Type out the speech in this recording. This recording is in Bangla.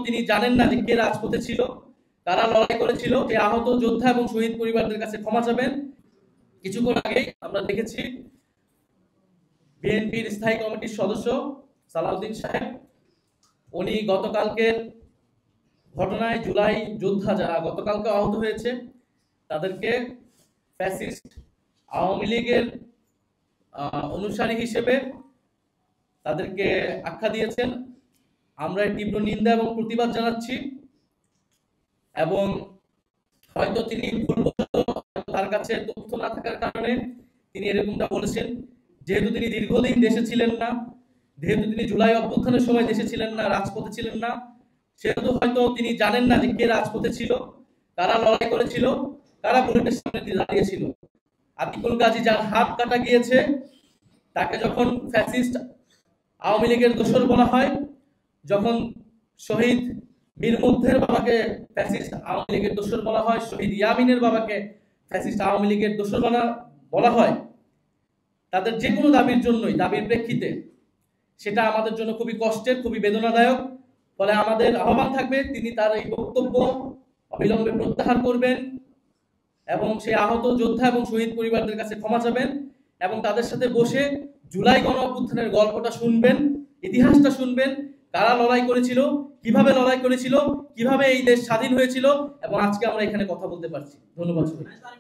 তিনি জানেন না যে কে রাজপথে ছিল, কারা লড়াই করেছিল। যে আহত যোদ্ধা এবং শহীদ পরিবারদের কাছে ক্ষমা চাবেন। কিছুক্ষণ আগেই আমরা দেখেছি বিএনপির স্থায়ী কমিটির সদস্য সালাউদ্দিন সাহেব, উনি গতকালকের ঘটনায় জুলাই যোদ্ধা যারা গতকালকে আহত হয়েছে তাদেরকে ফ্যাসিস্ট আওয়ামী লীগের অনুসারী হিসেবে তাদেরকে আখ্যা দিয়েছেন। আমরা তীব্র নিন্দা এবং প্রতিবাদ জানাচ্ছি। এবং হয়তো তিনি তার কাছে তথ্য না থাকার কারণে তিনি এরকমটা বলেছেন। যেহেতু তিনি দীর্ঘদিন দেশে ছিলেন না, যেহেতু তিনি জুলাই অভ্যুত্থানের সময় দেশে ছিলেন না, রাজপথে ছিলেন না, সেহেতু হয়তো তিনি জানেন না যে কে রাজপথে ছিল, কারা লড়াই করেছিল, কারা বুলেটের সামনে দাঁড়িয়েছিল। আতিকুল গাজী যার হাত কাটা গিয়েছে, তাকে যখন ফ্যাসিস্ট আওয়ামী লীগের দোসর বলা হয়, যখন শহীদ বীর মুগ্ধের বাবাকে ফ্যাসিস্ট আওয়ামী লীগের দোসর বলা হয়, শহীদ ইয়ামিনের বাবাকে ফ্যাসিস্ট আওয়ামী লীগের দোসর বলা হয়, তাদের যে কোনো দাবির জন্যই, দাবির প্রেক্ষিতে, সেটা আমাদের জন্য খুবই কষ্টের, খুবই বেদনাদায়ক। ফলে আমাদের আহ্বান থাকবে তিনি তার এই বক্তব্য অবিলম্বে প্রত্যাহার করবেন এবং সেই আহত যোদ্ধা এবং শহীদ পরিবারদের কাছে ক্ষমা চাবেন এবং তাদের সাথে বসে জুলাই গণ অভ্যুত্থানের গল্পটা শুনবেন, ইতিহাসটা শুনবেন, কারা লড়াই করেছিল, কিভাবে লড়াই করেছিল, কিভাবে এই দেশ স্বাধীন হয়েছিল এবং আজকে আমরা এখানে কথা বলতে পারছি। ধন্যবাদ।